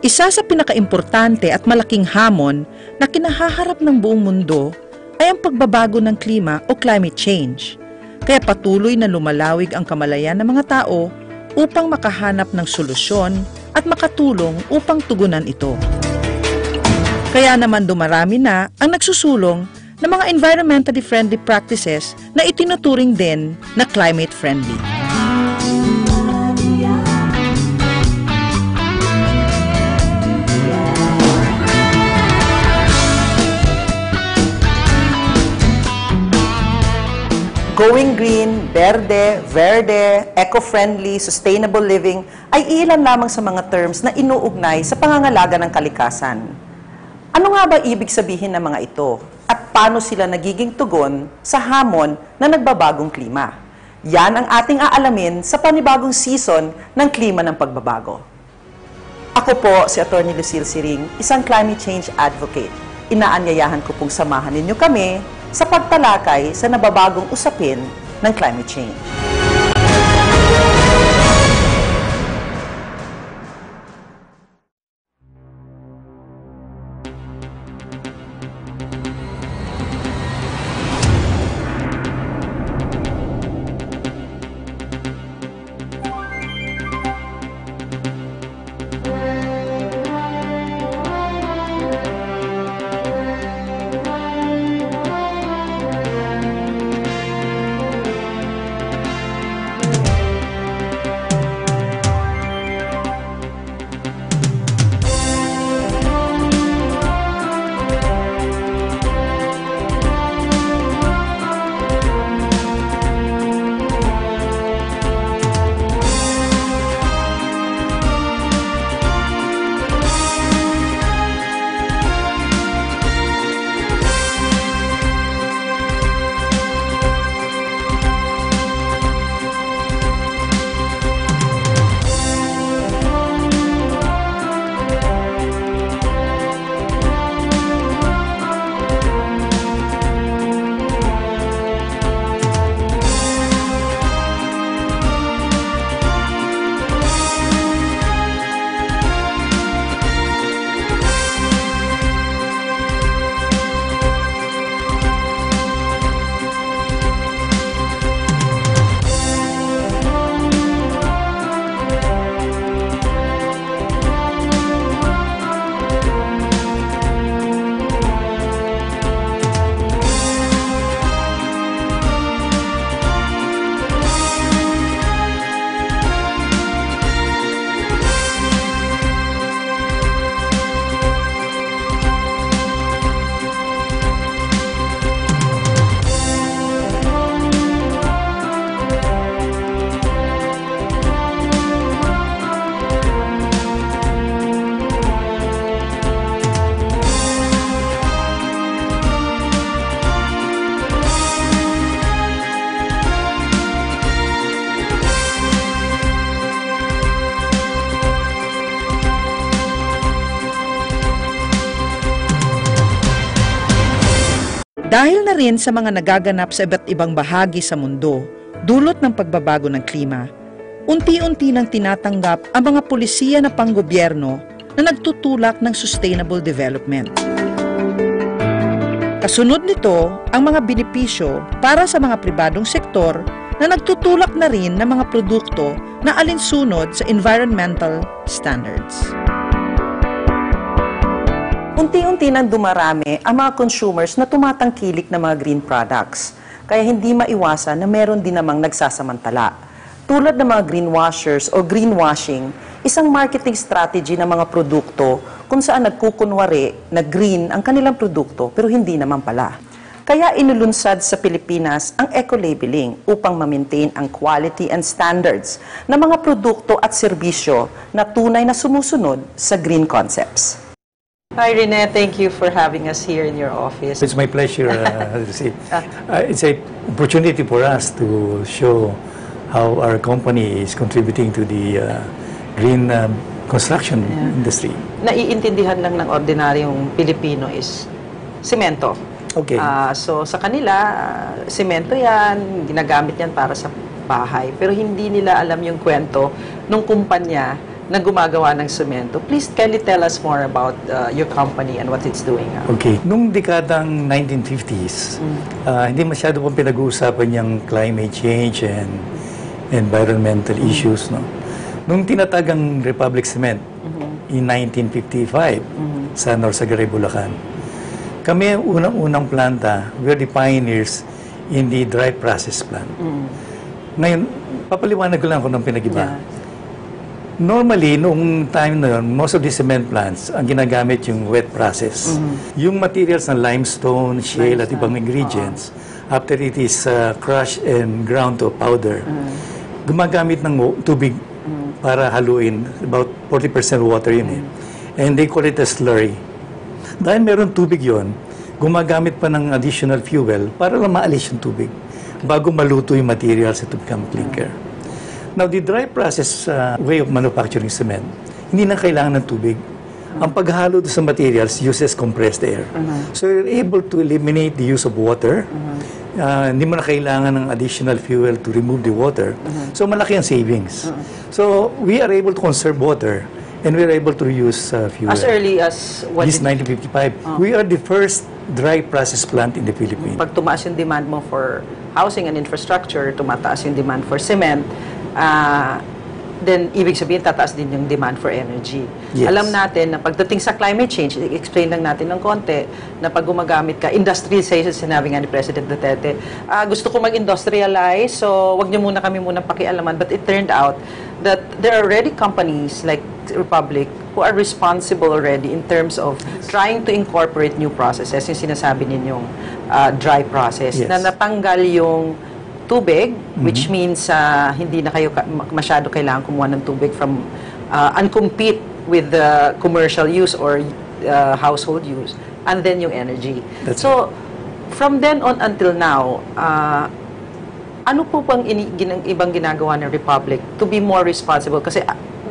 Isa sa pinakaimportante at malaking hamon na kinahaharap ng buong mundo ay ang pagbabago ng klima o climate change. Kaya patuloy na lumalawig ang kamalayan ng mga tao upang makahanap ng solusyon at makatulong upang tugunan ito. Kaya naman dumarami na ang nagsusulong ng mga environmentally friendly practices na itinuturing din na climate friendly. Going green, verde, eco-friendly, sustainable living ay ilan lamang sa mga terms na inuugnay sa pangangalaga ng kalikasan. Ano nga ba ibig sabihin ng mga ito? At paano sila nagiging tugon sa hamon na nagbabagong klima? Yan ang ating aalamin sa panibagong season ng Klima ng Pagbabago. Ako po si Atty. Lucille Siring, isang climate change advocate. Inaanyayahan ko pong samahan ninyo kami sa pagtalakay sa nababagong usapin ng climate change. Dahil na rin sa mga nagaganap sa iba't ibang bahagi sa mundo, dulot ng pagbabago ng klima, unti-unti nang tinatanggap ang mga pulisiya na panggobyerno na nagtutulak ng sustainable development. Kasunod nito ang mga benepisyo para sa mga pribadong sektor na nagtutulak na rin ng mga produkto na alinsunod sa environmental standards. Unti-unti nang dumarami ang mga consumers na tumatangkilik ng mga green products, kaya hindi maiwasan na meron din namang nagsasamantala. Tulad ng mga greenwashers o greenwashing, isang marketing strategy ng mga produkto kung saan nagkukunwari na green ang kanilang produkto pero hindi naman pala. Kaya inulunsad sa Pilipinas ang eco-labeling upang ma-maintain ang quality and standards ng mga produkto at serbisyo na tunay na sumusunod sa green concepts. Hi, Rene. Thank you for having us here in your office. It's my pleasure. It's an opportunity for us to show how our company is contributing to the green construction industry. Naiintindihan lang ng ordinaryong Pilipino is semento. Okay. So sa kanila, semento yan, ginagamit yan para sa bahay. Pero hindi nila alam yung kwento ng kumpanya na gumagawa ng semento. Please, can you tell us more about your company and what it's doing now? Okay. Nung dekadang 1950s, hindi masyado pong pinag-uusapan yung climate change and environmental issues. No? Nung tinatagang Republic Cement in 1955 sa Norsagaray, Bulacan, kami ang unang-unang planta, we're the pioneers in the dry process plant. Ngayon, papaliwanag ko lang kung anong pinag-iba. Yeah. Normally, noong time na yun, most of the cement plants, ang ginagamit yung wet process. Yung materials ng limestone, shale, at ibang ingredients, after it is crushed and ground to powder, gumagamit ng tubig para haluin. About 40% water yun eh. And they call it a slurry. Dahil meron tubig yon, gumagamit pa ng additional fuel para lang maalis yung tubig bago maluto yung materials to become clinker. Now, the dry process way of manufacturing cement, hindi na kailangan ng tubig. Ang paghalo sa materials uses compressed air. So, you're able to eliminate the use of water. Hindi mo na kailangan ng additional fuel to remove the water. So, malaki ang savings. So, we are able to conserve water and we are able to reuse fuel. As early as what? This 1955. We are the first dry process plant in the Philippines. Pag tumaas yung demand mo for housing and infrastructure, tumataas yung demand for cement, then ibig sabihin tataas din yung demand for energy. Yes. Alam natin na pagdating sa climate change, i-explain lang natin ng konti na pag gumagamit ka, industrialization, sinabi nga ni President Duterte, gusto ko mag-industrialize, so wag niyo muna kami munang pakialaman. But it turned out that there are already companies like Republic who are responsible already in terms of trying to incorporate new processes, yung sinasabi ninyong dry process, na natanggal yung tubig, which means hindi na kayo masyado kailangan kumuha ng tubig from and compete with the commercial use or household use, and then yung energy. So, from then on until now, ano po bang ibang ginagawa ng Republic to be more responsible? Kasi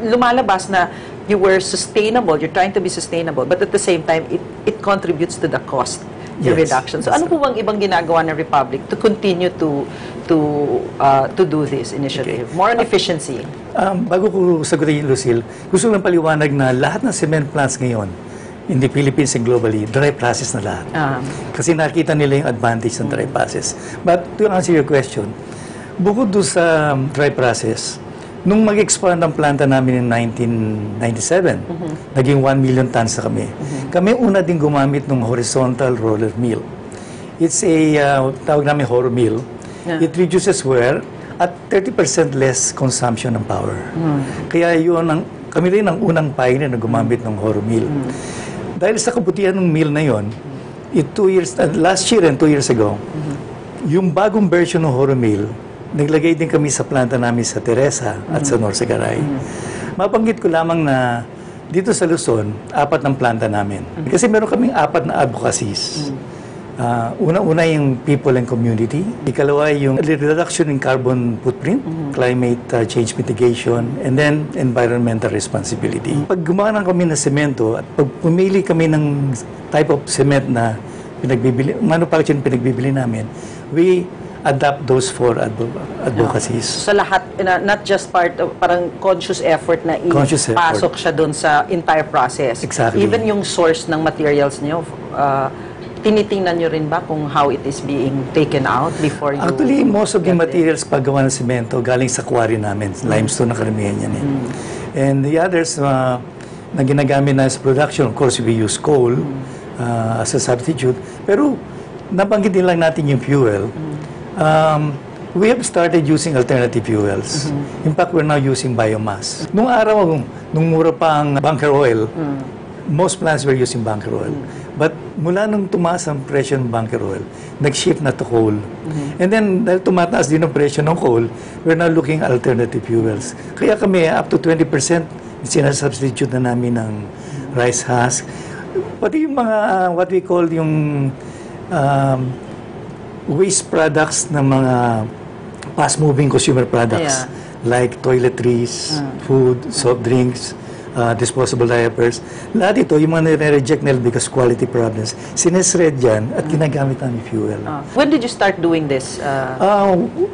lumalabas na you were sustainable, you're trying to be sustainable, but at the same time, it contributes to the cost reduction. So, ano po bang ibang ginagawa ng Republic to continue to do this initiative? More on efficiency. Bago ko sagutin, Lucille, gusto lang paliwanag na lahat ng cement plants ngayon in the Philippines and globally, dry process na lahat. Kasi nakita nila yung advantage ng dry process. But to answer your question, bukod doon sa dry process, nung mag-expand ang planta namin in 1997, naging 1 million tons na kami. Kami una din gumamit ng horizontal roller mill. It's a, tawag namin horror mill. It reduces wear at 30% less consumption ng power. Kaya yun, kami rin ang unang pioneer na gumamit ng horror mill. Dahil sa kabutihan ng mill na yon, last year and 2 years ago, yung bagong version ng horror mill, naglagay din kami sa planta namin sa Teresa at sa Norsagaray. Mabanggit ko lamang na dito sa Luzon, 4 ng planta namin. Kasi meron kaming 4 na advocacies. Una-una yung people and community. Ikalawa yung reduction in carbon footprint, climate change mitigation, and then environmental responsibility. Pag gumawa kami ng semento at pag pumili kami ng type of cement na manufacturing pinagbibili namin, we adapt those 4 advocacies. Sa lahat, not just part of parang conscious effort na ipasok siya doon sa entire process. Exactly. Even yung source ng materials niyo, tinitingnan nyo rin ba kung how it is being taken out before you... Actually, most of the materials paggawa ng semento galing sa quarry namin. Limestone na karamihan yan eh. And the others na ginagamit na sa production, of course, we use coal as a substitute. Pero nabanggit din lang natin yung fuel. We have started using alternative fuels. In fact, we're now using biomass. Nung araw, nung mura pa ang bunker oil, most plants were using bunker oil. But mula nung tumaas ang presyo ng bunker oil, nag-shift na to coal. And then, dahil tumataas din ang presyo ng coal, we're now looking at alternative fuels. Kaya kami, up to 20%, sinasubstitute na namin ng rice husk. Pati yung mga, what we call yung waste products ng mga fast-moving consumer products, like toiletries, food, soft drinks, disposable diapers. Lahat ito, yung mga nire-reject nila because quality problems, sinesred yan at ginagamit namin fuel. When did you start doing this?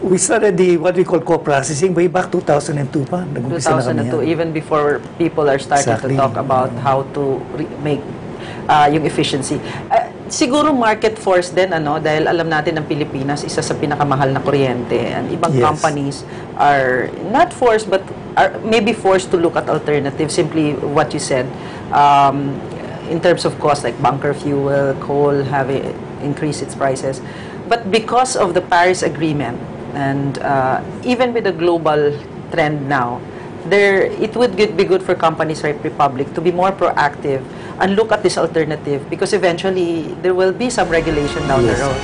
We started what we call co-processing way back 2002 pa. 2002, even before people are starting to talk about how to make yung efficiency. Siguro market force din, dahil alam natin ng Pilipinas, isa sa pinakamahal na kuryente. And ibang companies are not forced, but are maybe forced to look at alternatives. Simply what you said, in terms of cost, like bunker fuel, coal have increased its prices. But because of the Paris Agreement, and even with the global trend now, it would be good for companies like Republic to be more proactive and look at this alternative, because eventually there will be some regulation down the road.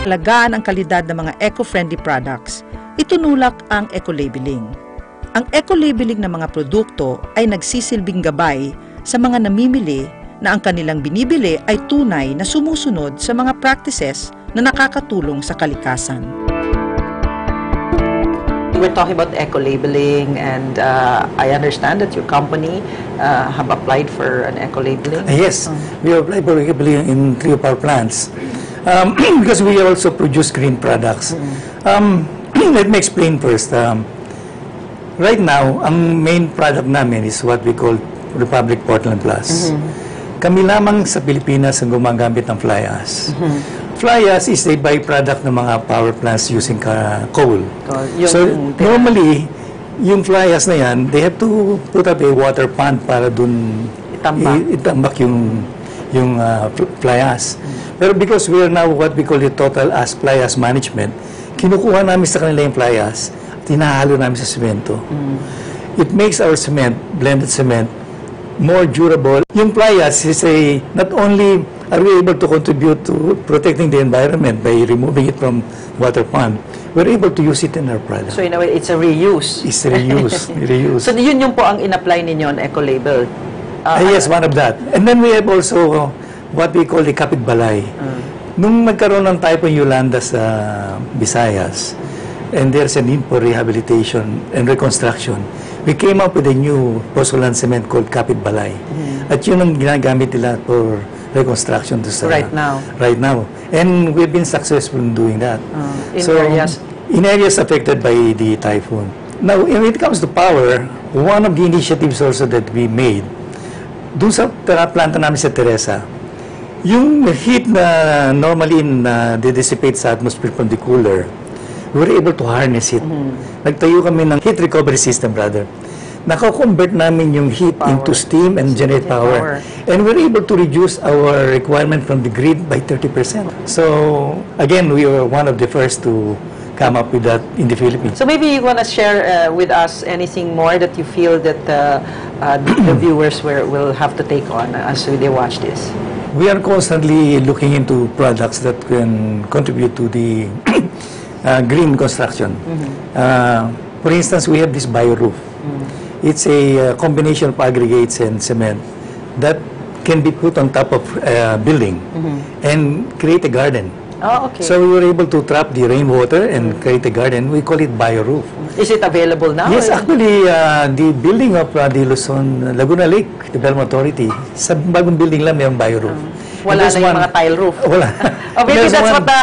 Alagaan ang kalidad ng mga eco-friendly products, itunulak ang eco-labeling. Ang eco-labeling ng mga produkto ay nagsisilbing gabay sa mga namimili na ang kanilang binibili ay tunay na sumusunod sa mga practices na nakakatulong sa kalikasan. We're talking about eco-labeling, and I understand that your company have applied for an eco-labeling. Yes, we applied for eco-labeling in 3 of our plants. Because we also produce green products. Let me explain first. Right now, ang main product namin is what we call Republic Portland Plus. Kami lamang sa Pilipinas ang gumagamit ng fly ash. Fly ash is a byproduct ng mga power plants using coal. So, normally, yung fly ash na yan, they have to put up a water pond para dun itambak yung fly ash. Pero because we are now what we call the total fly ash management, kinukuha namin sa kanila yung fly ash, tinahalo namin sa semento. It makes our cement, blended cement, more durable. Yung fly ash is not only are we able to contribute to protecting the environment by removing it from water pond, we're able to use it in our product. So in a way, it's a reuse. It's a reuse. Reuse. So yun yung po ang in-apply ninyo on eco-label. Yes, one of that. And then we have also what we call the kapitbalay. Nung nagkaroon ng Typhoon Yolanda sa Visayas, and there's a need for rehabilitation and reconstruction, we came up with a new porcelain cement called kapitbalay. At yun ang ginagamit nila for reconstruction to right now. Right now. And we've been successful in doing that. In areas affected by the typhoon. Now, when it comes to power, one of the initiatives also that we made, dun sa planta namin sa Teresa, yung heat na normally dissipate sa atmosphere from the cooler, we were able to harness it. Nagtayo kami ng heat recovery system, brother. nako-convert namin yung heat into steam and generate power. And we're able to reduce our requirement from the grid by 30%. So, again, we were one of the first to come up with that in the Philippines. So maybe you want to share with us anything more that you feel that the viewers will have to take on as they watch this. We are constantly looking into products that can contribute to the green construction. For instance, we have this bio-roof. It's a combination of aggregates and cement that can be put on top of a building and create a garden. Oh, okay. So we were able to trap the rainwater and create a garden. We call it bio-roof. Is it available now? Yes, actually, the building of the Luzon Laguna Lake Development Authority, sa bagong building lang may bio-roof. Wala na yung mga tile roof. Wala. Maybe that's what the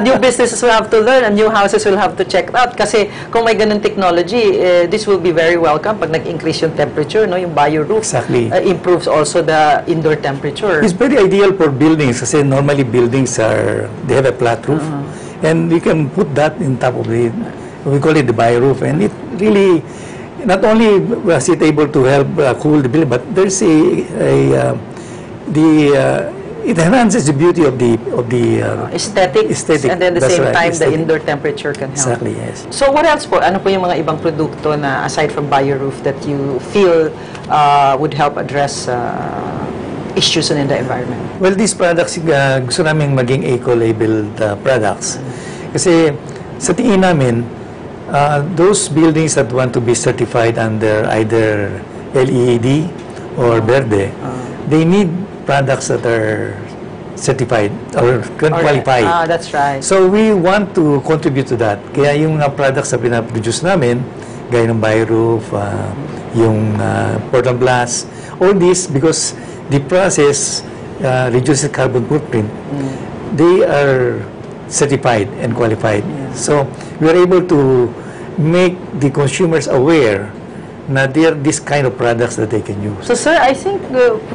new businesses will have to learn and new houses will have to check out. Kasi kung may ganun technology, this will be very welcome pag nag-increase yung temperature, no? Yung bio-roof. Exactly. Improves also the indoor temperature. It's very ideal for buildings kasi normally buildings they have a flat roof. And you can put that in top of it. We call it the bio-roof. And it really, not only was it able to help cool the building, but there's it enhances the beauty of the aesthetics, and then at the same time the indoor temperature can help. Exactly, yes. So what else po? Ano po yung mga ibang produkto na aside from bio-roof that you feel would help address issues in the environment? Well, these products, gusto namin maging eco-labeled products. Kasi sa tingin namin, those buildings that want to be certified under either LEED or Verde, they need products that are certified or can qualify. That's right. So we want to contribute to that. Kaya yung mga products na pinaproduce namin, gaya ng bio-roof, yung Portland Blast, all this because the process reduces carbon footprint. They are certified and qualified. So we are able to make the consumers aware na there are this kind of products that they can use. So, sir, I think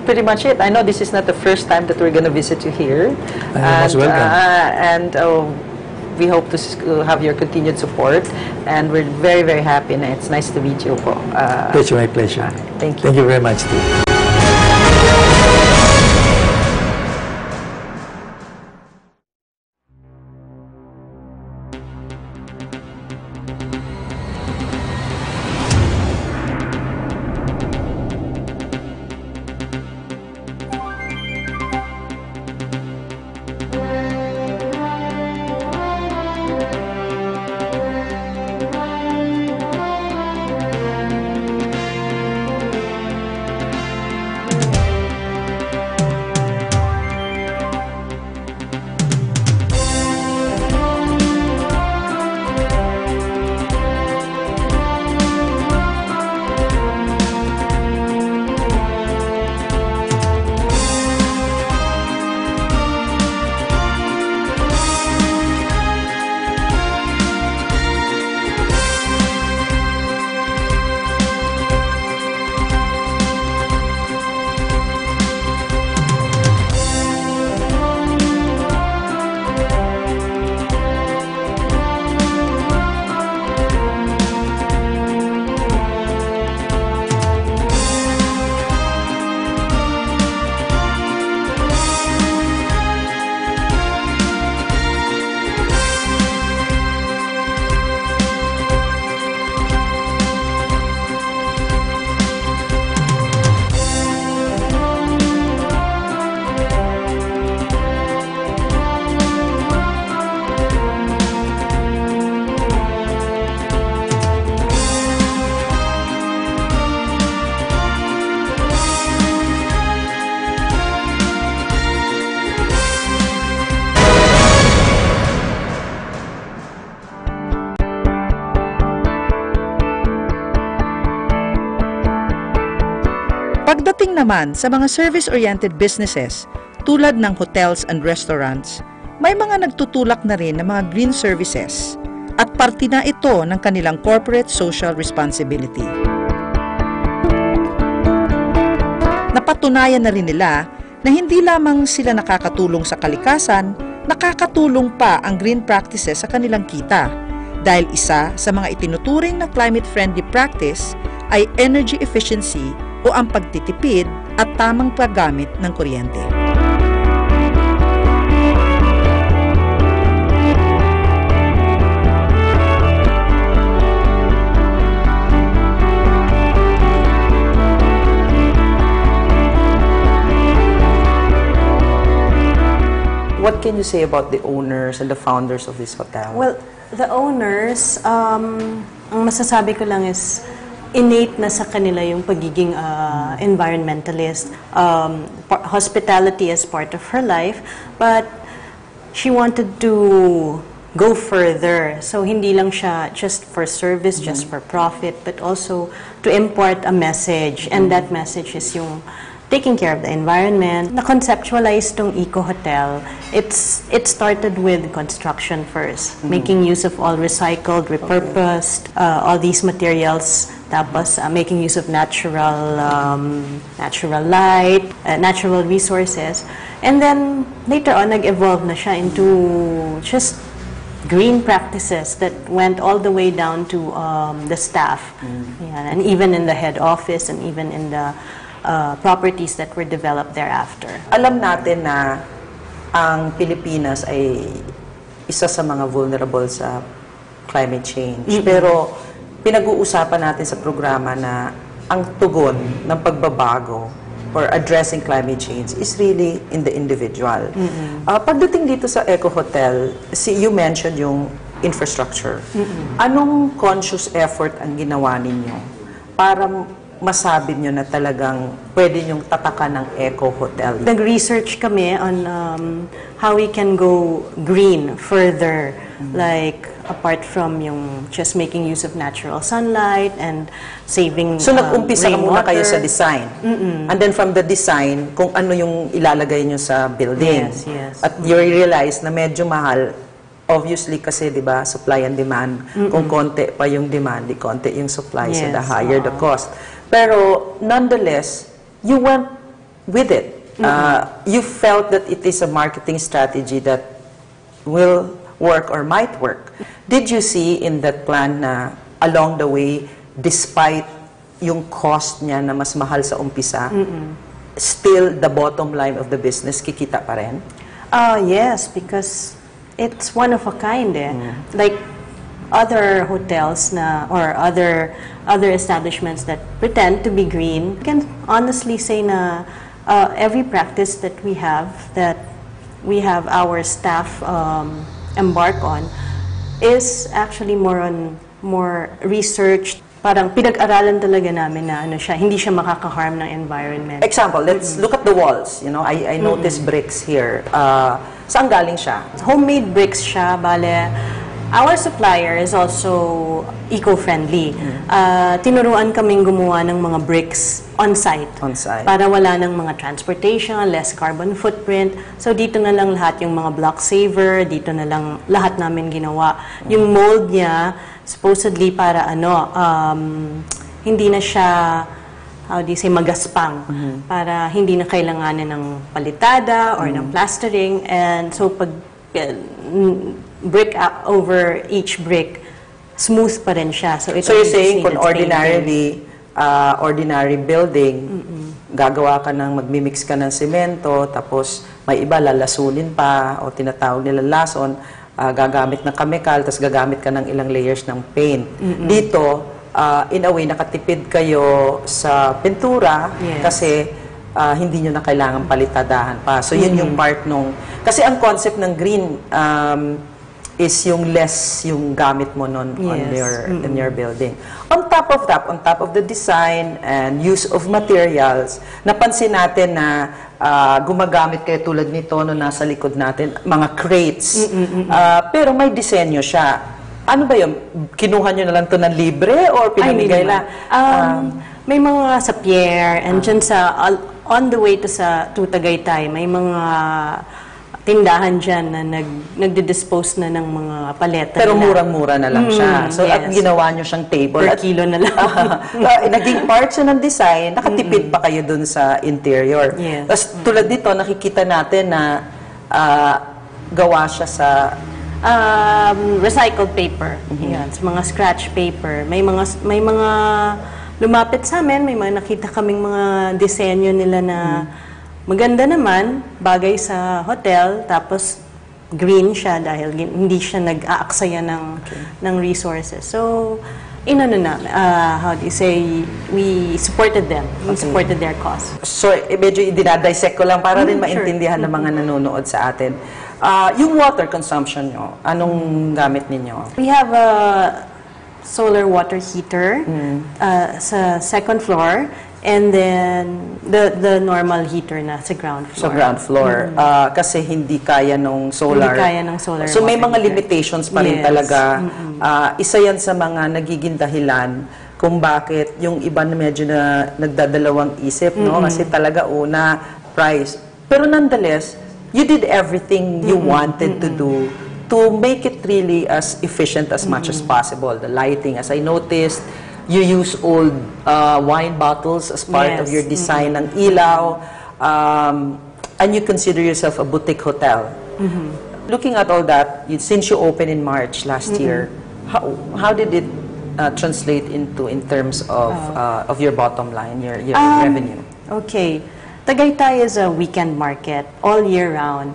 pretty much it. I know this is not the first time that we're going to visit you here. You're most welcome. And we hope to have your continued support. And we're very, very happy. And it's nice to meet you po. My pleasure. Thank you. Thank you very much, too. Pagdating naman sa mga service-oriented businesses tulad ng hotels and restaurants, may mga nagtutulak na rin ng mga green services at parte na ito ng kanilang corporate social responsibility. Napatunayan na rin nila na hindi lamang sila nakakatulong sa kalikasan, nakakatulong pa ang green practices sa kanilang kita dahil isa sa mga itinuturing na climate-friendly practice ay energy efficiency o ang pagtitipid at tamang paggamit ng kuryente. What can you say about the owners and the founders of this hotel? Well, the owners, ang masasabi ko lang is innate na sa kanila yung pagiging environmentalist. Hospitality is part of her life, but she wanted to go further. So hindi lang siya just for service, just for profit, but also to impart a message. And that message is yung taking care of the environment. Na-conceptualize tong eco-hotel, it started with construction first, making use of all recycled, repurposed, all these materials, tapos making use of natural light, natural resources. And then, later on, nag-evolve na siya into just green practices that went all the way down to the staff. Yeah, and even in the head office and even in the properties that were developed thereafter. Alam natin na ang Pilipinas ay isa sa mga vulnerable sa climate change. Pero pinag-uusapan natin sa programa na ang tugon ng pagbabago or addressing climate change is really in the individual. Pagdating dito sa Eco Hotel, you mentioned yung infrastructure. Anong conscious effort ang ginawa ninyo para masabi nyo na talagang pwede nyong tatakan ng Eco Hotel? Nag-research kami on how we can go green further, like apart from yung just making use of natural sunlight and saving So nag-umpisa ka muna kayo rainwater. sa design. And then from the design, kung ano yung ilalagay nyo sa building. Yes, yes. At you realize na medyo mahal, obviously kasi 'di ba, supply and demand. Kung konti pa yung demand, di konti yung supply, so Yes, the higher the cost. Pero nonetheless, you went with it. You felt that it is a marketing strategy that will work or might work. Did you see in that plan na along the way, despite yung cost niya na mas mahal sa umpisa, still the bottom line of the business kikita pa rin? Yes, because it's one of a kind Like other hotels na or other establishments that pretend to be green, I can honestly say na every practice that we have our staff embark on is actually more researched. Parang pinag-aralan talaga namin na hindi siya makaka-harm ng environment. Example, let's look at the walls. You know, I noticed bricks here. Saan galing siya? Homemade bricks siya, bale. Our supplier is also eco-friendly. Tinuruan kaming gumawa ng mga bricks on-site. On-site. Para wala ng mga transportation, less carbon footprint. So dito na lang lahat yung mga block saver, dito na lang lahat namin ginawa. Yung mold niya, supposedly para hindi na siya, how do you say, magaspang. Para hindi na kailanganin ng palitada or ng plastering. And so pag brick over each brick, smooth pa rin siya. So you're saying kung ordinary building, gagawa ka ng, magmimix ka ng semento, tapos may iba lalasunin pa, o tinatawag nila lason, gagamit ng chemical, tapos gagamit ka ng ilang layers ng paint. Dito, in a way, nakatipid kayo sa pintura, kasi hindi nyo na kailangan palitadahan pa. So yun yung part nung, kasi ang concept ng green, is yung less yung gamit mo nun in your building. On top of the design and use of materials, napansin natin na gumagamit kayo tulad nito no nasa likod natin, mga crates. Pero may disenyo siya. Ano ba yun? Kinuha nyo na lang to ng libre or pinamigay lang? May mga sa Pierre and dyan sa on the way to Tagaytay, may mga tindahan dyan na nagdi-dispose na ng mga paleta. Pero murang-mura na lang siya. So, at ginawa nyo siyang table. Per kilo na lang. Naging part siya ng design, nakatipid pa kayo dun sa interior. Tapos tulad dito, nakikita natin na gawa siya sa recycled paper. Yan, sa mga scratch paper. May mga lumapit sa amin, may mga nakita kaming mga disenyo nila na maganda naman, bagay sa hotel, tapos green siya dahil hindi siya nag-aaksaya ng resources. So, how do you say, we supported them. We supported their cause. So, medyo dinadissect ko lang para rin maintindihan ng mga nanonood sa atin. Yung water consumption nyo, anong gamit ninyo? We have a solar water heater sa second floor, and then the normal heater na sa ground floor. Sa ground floor. Kasi hindi kaya ng solar. Hindi kaya ng solar. So may mga heater. limitations pa rin talaga. Isa yan sa mga nagiging dahilan kung bakit yung iba na medyo na nagdadalawang isip, no? Kasi talaga una, price. Pero nonetheless, you did everything you wanted to do to make it really as efficient as much as possible. The lighting, as I noticed, you use old wine bottles as part of your design ng ilaw, and you consider yourself a boutique hotel. Looking at all that, since you opened in March last year, how did it translate into in terms of your bottom line, your revenue? Okay. Tagaytay is a weekend market all year round.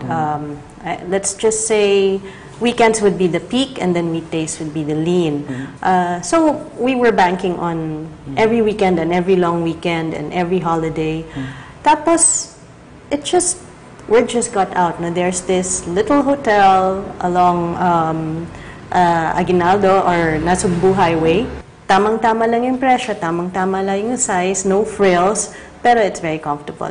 Let's just say weekends would be the peak, and then weekdays would be the lean. So we were banking on every weekend and every long weekend and every holiday. Tapos, word just got out. No? There's this little hotel along Aguinaldo or Nasugbu Highway. Tamang-tama lang yung presyo, tamang-tama lang yung size, no frills, pero it's very comfortable.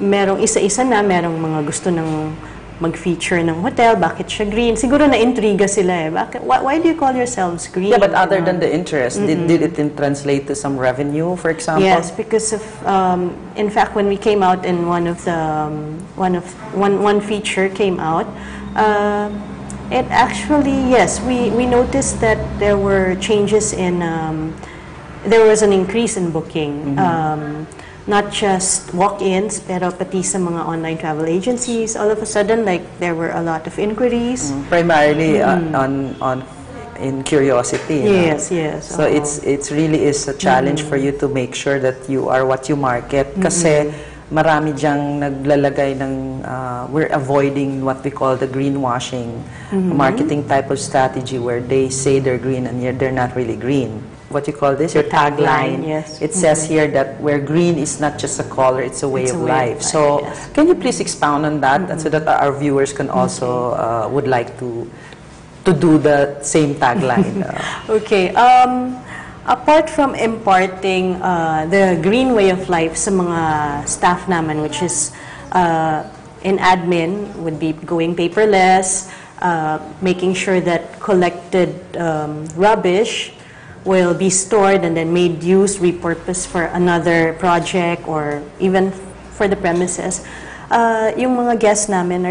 Merong isa-isa na, merong mga gusto ng mag-feature ng hotel, bakit siya green? Siguro na-intriga sila eh. Why do you call yourselves green? Yeah, but other than the interest, did it translate to some revenue, for example? Yes, because of, in fact, when we came out and one feature came out, it actually, yes, we noticed that there were changes in, there was an increase in booking. Not just walk-ins, pero pati sa mga online travel agencies. All of a sudden, like, there were a lot of inquiries. Primarily in curiosity. Yes, yes. So it's really is a challenge for you to make sure that you are what you market. Kasi marami diyang naglalagay ng, we're avoiding what we call the greenwashing marketing type of strategy where they say they're green and yet they're not really green. What you call this? Your tagline. Yes. It says here that where green is not just a color, it's a way of life. So, can you please expound on that, and so that our viewers can also would like to do the same tagline? Okay. Apart from imparting the green way of life sa mga staff naman, which is in admin, would be going paperless, making sure that collected rubbish will be stored and then made use, repurposed for another project or even for the premises. Yung mga guests namin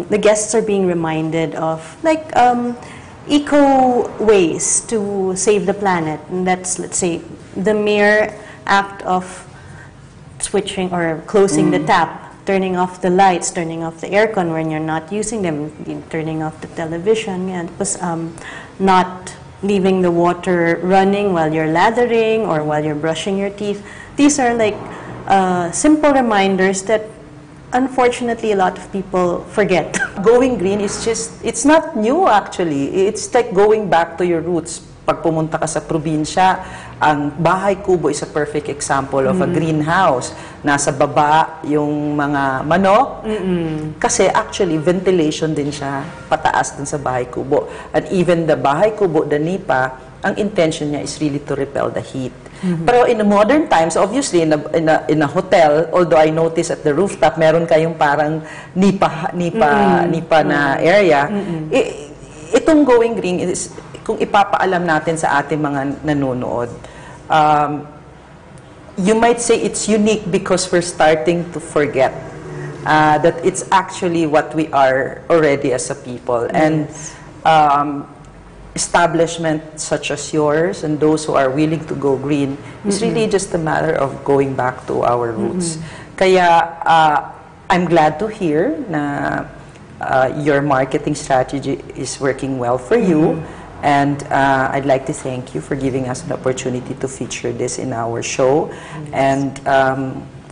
the guests are being reminded of like eco ways to save the planet. And that's, let's say, the mere act of switching or closing the tap, turning off the lights, turning off the aircon when you're not using them, turning off the television, and not leaving the water running while you're lathering or while you're brushing your teeth. These are like simple reminders that unfortunately a lot of people forget. Going green is just, it's not new actually. It's like going back to your roots. Pag pumunta ka sa probinsya, ang bahay kubo is a perfect example of a greenhouse. Nasa baba yung mga manok. Kasi actually, ventilation din siya pataas dun sa bahay kubo. And even the bahay kubo, the nipa, ang intention niya is really to repel the heat. Pero in the modern times, obviously, in a hotel, although I notice at the rooftop, meron kayong parang nipa na area, itong going green is, kung ipapaalam natin sa ating mga nanonood, you might say it's unique because we're starting to forget that it's actually what we are already as a people. And establishment such as yours and those who are willing to go green is really just a matter of going back to our roots. Kaya I'm glad to hear na your marketing strategy is working well for you. And I'd like to thank you for giving us an opportunity to feature this in our show. And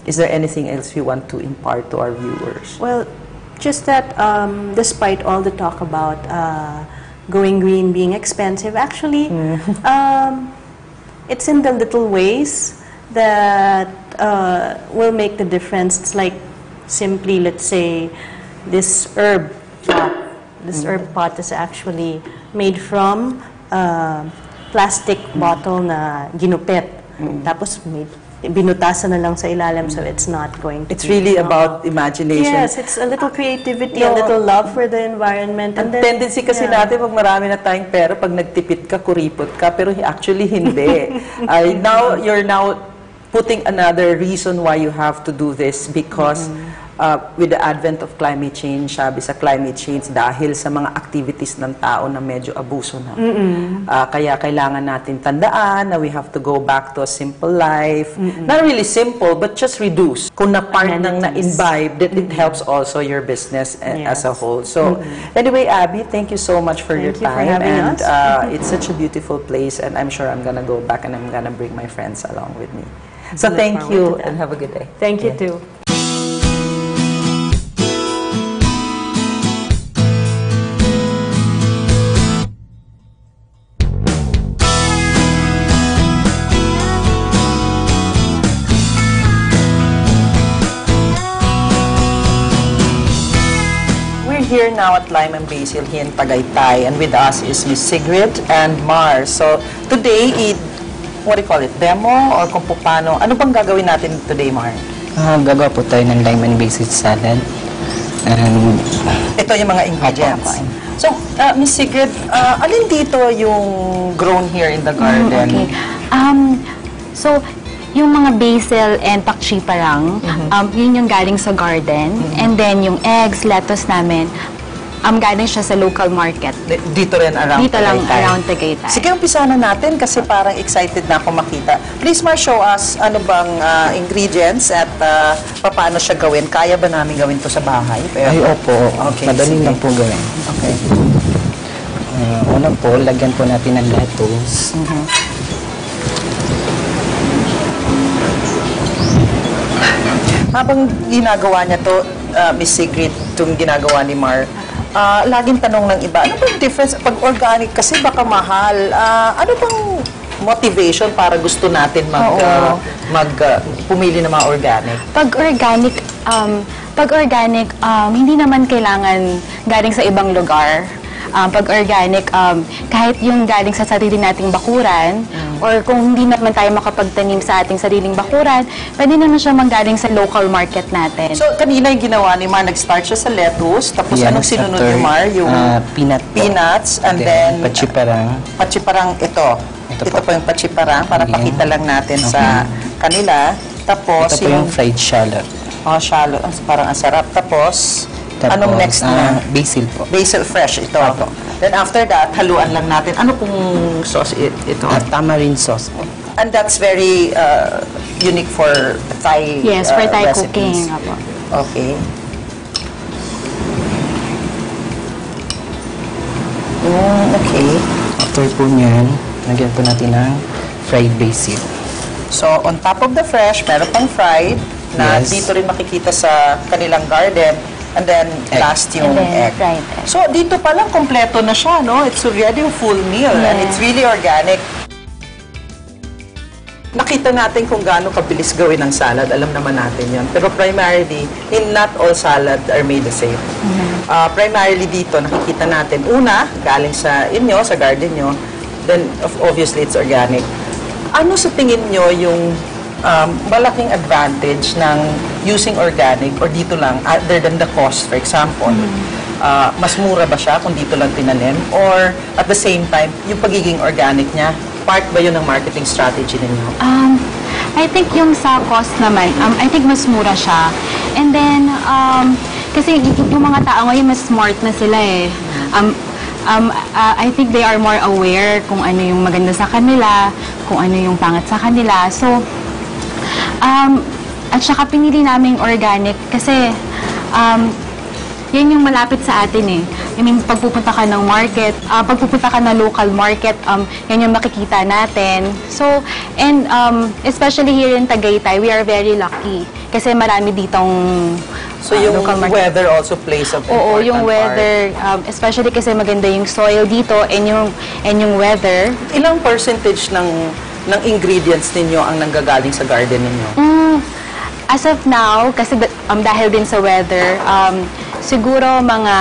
is there anything else you want to impart to our viewers? Well, just that despite all the talk about going green being expensive, actually, it's in the little ways that will make the difference. It's like simply, let's say, this herb pot. This herb pot is actually made from plastic bottle na ginupit. Tapos binutasan na lang sa ilalim, so it's not going to It's really about imagination. Yes, it's a little creativity, a little love for the environment. Ang tendency kasi natin, pag marami na tayong pera, pag nagtipid ka, kuripot ka, pero actually hindi. You're now putting another reason why you have to do this because with the advent of climate change, sabi sa climate change, dahil sa mga activities ng tao na medyo abuso na. Kaya kailangan natin tandaan na we have to go back to a simple life. Not really simple, but just reduce. Kung na-part ng na-imbibe, that it helps also your business as a whole. So, anyway, Abby, thank you so much for your time. And it's such a beautiful place, and I'm sure I'm gonna go back and I'm gonna bring my friends along with me. So thank you, and have a good day. Thank you too. Here now at Lime and Basil here in Tagaytay, and with us is Miss Sigrid and Mars. So today, what do you call it? Demo or kung paano? Ano bang gagawin natin today, Mar? Gagawa po tayo ng lime and basil salad. And ito yung mga ingredients. So, Miss Sigrid, alin dito yung grown here in the garden? Okay. So, yung mga basil and pakchi parang, yun yung galing sa garden. And then yung eggs, lettuce namin, galing siya sa local market. Dito rin around Dito lang around Tagaytay. Sige, umpisa na natin kasi parang excited na ako makita. Please, Mar, show us ano bang ingredients at paano siya gawin. Kaya ba namin gawin to sa bahay? ay, opo. Okay, Madali sige. lang po gawin. Okay. Una po, lagyan po natin ng lettuce. Habang ginagawa niya to, Miss Sigrid, itong ginagawa ni Mar, laging tanong ng iba, ano bang difference? Pag organic kasi baka mahal. Ano bang motivation para gusto natin pumili ng mga organic? Pag organic, hindi naman kailangan galing sa ibang lugar. Pag organic, kahit yung galing sa sarili nating bakuran, or kung hindi naman tayo makapagtanim sa ating sariling bakuran, pwede naman siya manggaling sa local market natin. So, kanina yung ginawa ni Mar, nag-start siya sa lettuce, tapos anong sinunod ni Mar? Yung peanuts, and then pachiparang. Pachiparang ito. Ito po yung pachiparang, para pakita lang natin sa kanila. Tapos, ito po yung fried shallot. Shallot. Parang ang sarap. Tapos, anong next na? Basil po. Basil fresh, ito. Then after that, haluan lang natin. Ano pong sauce ito? Tamarind sauce. And that's very unique for Thai Yes, for Thai recipes. cooking. Apo. Okay. Okay. After po niyan, lagyan po natin ng fried basil. So, on top of the fresh, meron pang fried na dito rin makikita sa kanilang garden. And then, last yung egg. Fried egg. So, dito palang kompleto na siya, no? It's already a full meal and it's really organic. Nakita natin kung gaano kabilis gawin ang salad. Alam naman natin yan. Pero primarily, not all salad are made the same. Primarily dito, nakikita natin, una, galing sa inyo, sa garden nyo. Then, obviously, it's organic. Ano sa tingin nyo yung malaking advantage ng using organic or dito lang, other than the cost, for example? Mas mura ba siya kung dito lang tinanim? Or at the same time, yung pagiging organic niya, part ba yun ng marketing strategy ninyo? I think yung sa cost naman, I think mas mura siya. And then, kasi yung mga tao ngayon, mas smart na sila eh. I think they are more aware kung ano yung maganda sa kanila, kung ano yung pangit sa kanila. So, at saka pinili naming organic kasi yan yung malapit sa atin eh. I mean, pagpupunta ka ng market, pagpupunta ka ng local market, yan yung makikita natin. So, and especially here in Tagaytay, we are very lucky kasi marami ditong So yung weather also plays a important Oo, yung weather, especially kasi maganda yung soil dito and yung weather. Ilang percentage ng ingredients ninyo ang nanggagaling sa garden ninyo? As of now, kasi dahil din sa weather, siguro mga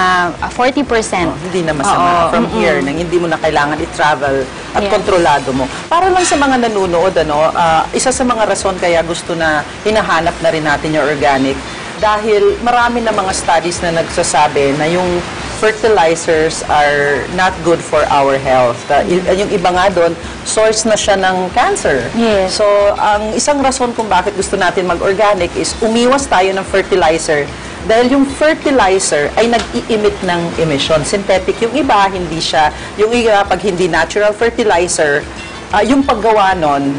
40%. Hindi na masama. From here, nang hindi mo na kailangan i-travel at kontrolado mo. Para lang sa mga nanonood, isa sa mga rason kaya gusto na hinahanap na rin natin yung organic, dahil marami na mga studies na nagsasabi na yung fertilizers are not good for our health. Yung iba nga doon, source na siya ng cancer. Yes. So, ang isang rason kung bakit gusto natin mag-organic is umiwas tayo ng fertilizer dahil yung fertilizer ay nag-i-emit ng emission. Synthetic yung iba, hindi siya. Yung iba, pag hindi natural fertilizer, yung paggawa nun,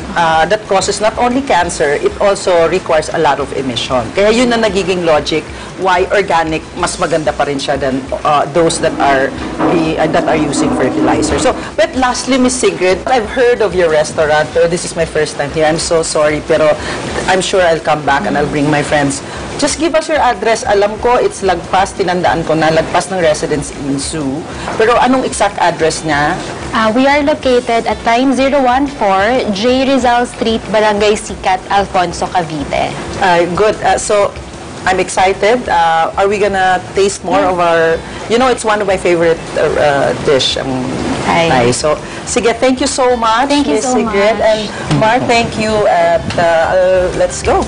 that causes not only cancer, it also requires a lot of emission. Kaya yun na nagiging logic why organic mas maganda pa rin siya than those that are using fertilizer. So, but lastly, Miss Sigrid, I've heard of your restaurant, pero this is my first time here. I'm so sorry, pero I'm sure I'll come back and I'll bring my friends. Just give us your address. Alam ko, it's Lagpas, tinandaan ko na, Lagpas ng Residence Inn Zoo. Pero anong exact address niya? We are located at 9014 J. Rizal Street, Barangay Sicat, Alfonso, Cavite. Good. So, I'm excited. Are we gonna taste more of our... You know, it's one of my favorite dish. Thai. So, sige, thank you so much, Thank you Miss so Sigrid. much. And Mark, thank you. At let's go.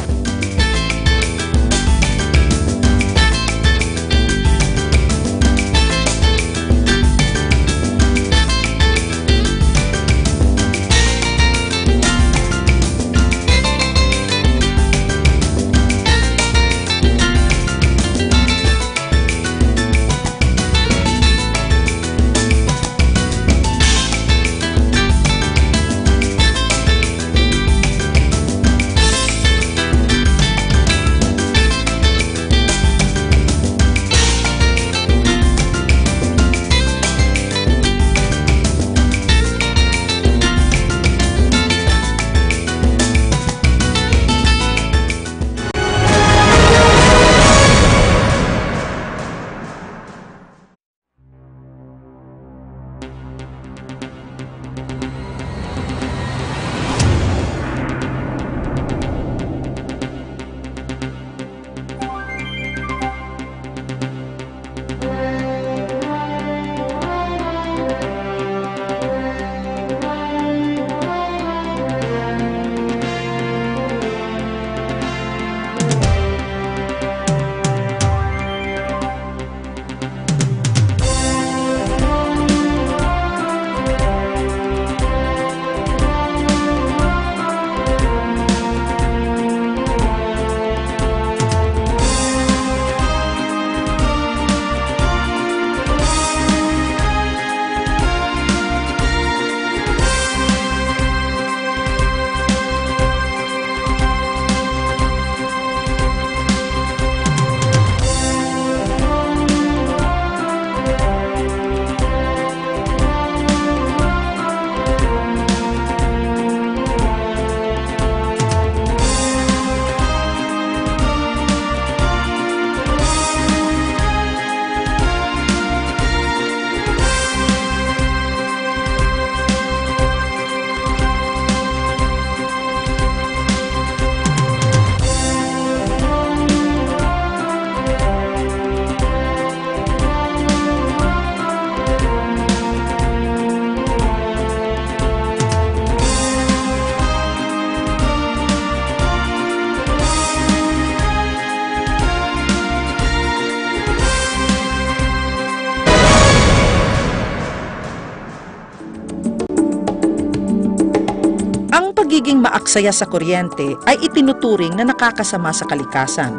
pagiging maaksaya sa kuryente ay itinuturing na nakakasama sa kalikasan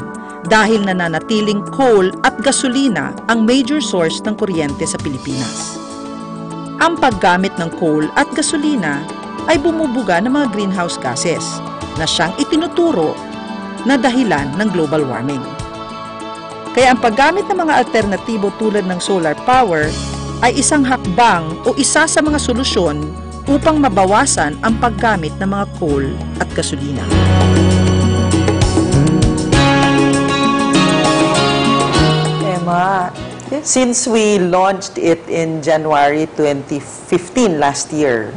dahil nananatiling coal at gasolina ang major source ng kuryente sa Pilipinas. Ang paggamit ng coal at gasolina ay bumubuga ng mga greenhouse gases na siyang itinuturo na dahilan ng global warming. Kaya ang paggamit ng mga alternatibo tulad ng solar power ay isang hakbang o isa sa mga solusyon upang mabawasan ang paggamit ng mga coal at gasolina. Emma, since we launched it in January 2015 last year,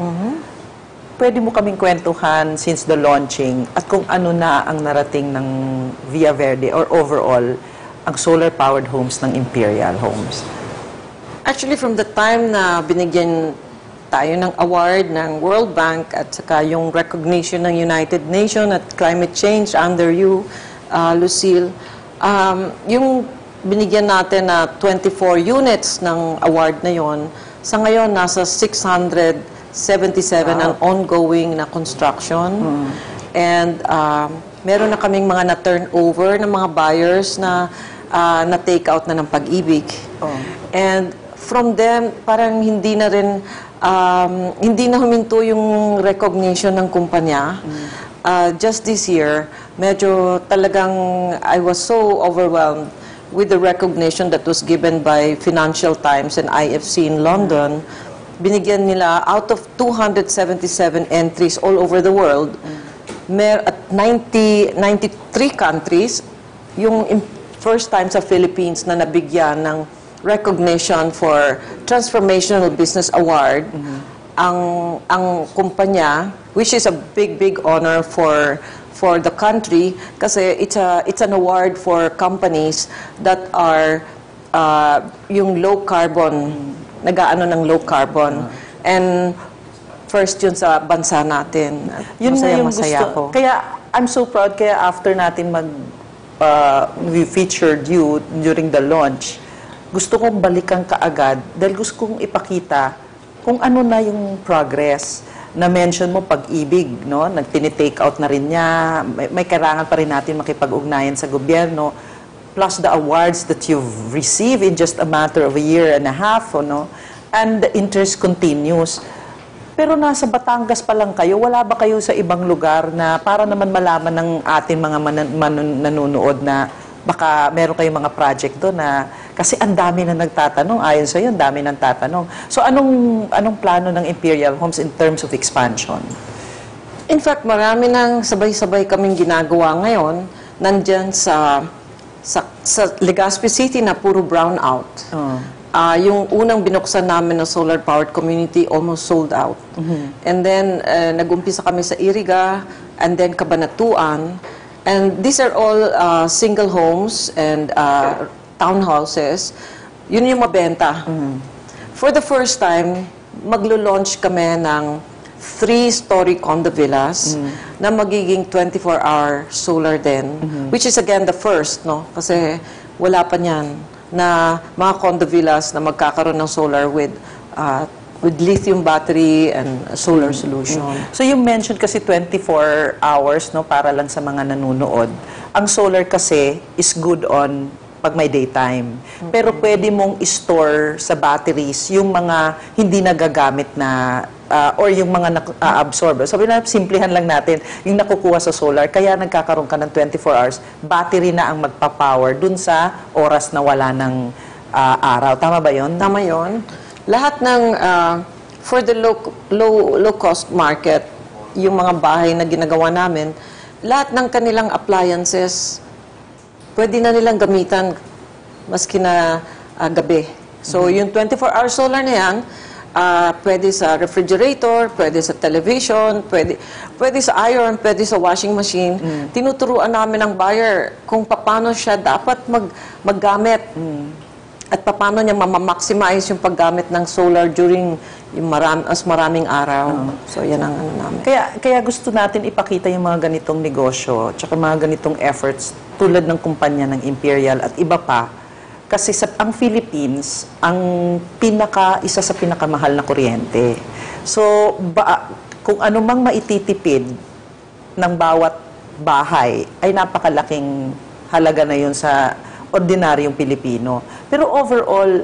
pwede mo kaming kwentuhan since the launching at kung ano na ang narating ng Via Verde or overall ang solar-powered homes ng Imperial Homes. Actually, from the time na binigyan tayo ng award ng World Bank at saka yung recognition ng United Nations at climate change under you, Lucille, yung binigyan natin na 24 units ng award na yon, sa ngayon nasa 677 ang ongoing na construction. And meron na kaming mga na-turnover ng mga buyers na na-take out na ng Pag-ibig. And from them, parang hindi na rin, hindi na huminto yung recognition ng kumpanya. Just this year, medyo talagang I was so overwhelmed with the recognition that was given by Financial Times and IFC in London. Binigyan nila out of 277 entries all over the world, at 93 countries, yung first time sa Philippines na nabigyan ng recognition for Transformational Business Award, ang kumpanya, which is a big honor for the country kasi it's an award for companies that are yung low carbon, nag-aano ng low carbon. And first yun sa bansa natin. Yun na yung masaya gusto. ko. Kaya I'm so proud kaya after natin we featured you during the launch, gusto kong balikan kaagad dahil gusto kong ipakita kung ano na yung progress na mention mo Pag-ibig, no? Nagtini-take out na rin niya. May kailangan pa rin natin makipag-ugnayan sa gobyerno. Plus the awards that you've received in just a matter of a year and a half, no? And the interest continues. Pero nasa Batangas pa lang kayo, wala ba kayo sa ibang lugar na para naman malaman ng ating mga nanonood na baka meron kayong mga project doon na kasi ang dami na nagtatanong, ayon sa iyo, ang dami nang tatanong. So anong plano ng Imperial Homes in terms of expansion? In fact, marami nang sabay-sabay kaming ginagawa ngayon nandyan sa Legazpi City na puro brownout. Yung unang binuksan namin na solar-powered community almost sold out. And then, nag-umpisa kami sa Iriga, and then Cabanatuan. And these are all single homes and townhouses. Yun yung mabenta. For the first time, maglo-launch kami ng 3-story condo villas na magiging 24-hour solar din. Which is again the first, no? Kasi wala pa niyan na mga condo villas na magkakaroon ng solar with lithium battery and solar solution. So you mentioned kasi 24 hours, no, para lang sa mga nanonood. Ang solar kasi is good on pag may daytime. Pero pwede mong store sa batteries yung mga hindi nagagamit na or yung mga na-absorb. Sabi na, simplihan lang natin, yung nakukuha sa solar, kaya nagkakaroon ka ng 24 hours, battery na ang magpa-power dun sa oras na wala ng araw. Tama ba yun? Tama yun. Lahat ng, for the low-cost market, yung mga bahay na ginagawa namin, lahat ng kanilang appliances, pwede na nilang gamitan maski na gabi. So, yung 24-hour solar na yan, pwede sa refrigerator, pwede sa television, pwede sa iron, pwede sa washing machine. Tinuturuan namin ng buyer kung paano siya dapat maggamit at paano niya ma-maximize yung paggamit ng solar during yung maraming araw. So, yan ang ano namin. Kaya gusto natin ipakita yung mga ganitong negosyo, tsaka mga ganitong efforts tulad ng kumpanya ng Imperial at iba pa. Kasi ang Philippines, isa sa pinakamahal na kuryente. So, kung ano mang maititipid ng bawat bahay, ay napakalaking halaga na yun sa ordinaryong Pilipino. Pero overall,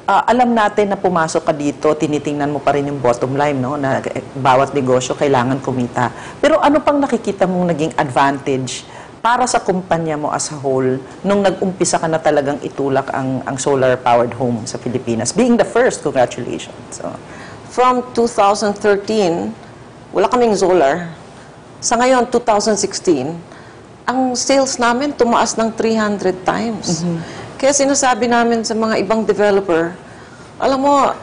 alam natin na pumasok ka dito, tinitingnan mo pa rin yung bottom line, no? Na bawat negosyo kailangan kumita. Pero ano pang nakikita mong naging advantage para sa kumpanya mo as a whole, nung nag-umpisa ka na talagang itulak ang solar-powered home sa Pilipinas? Being the first, congratulations. So, From 2013, wala kaming solar. Sa ngayon, 2016, ang sales namin tumaas ng 300 times. Kaya sinasabi namin sa mga ibang developer, alam mo,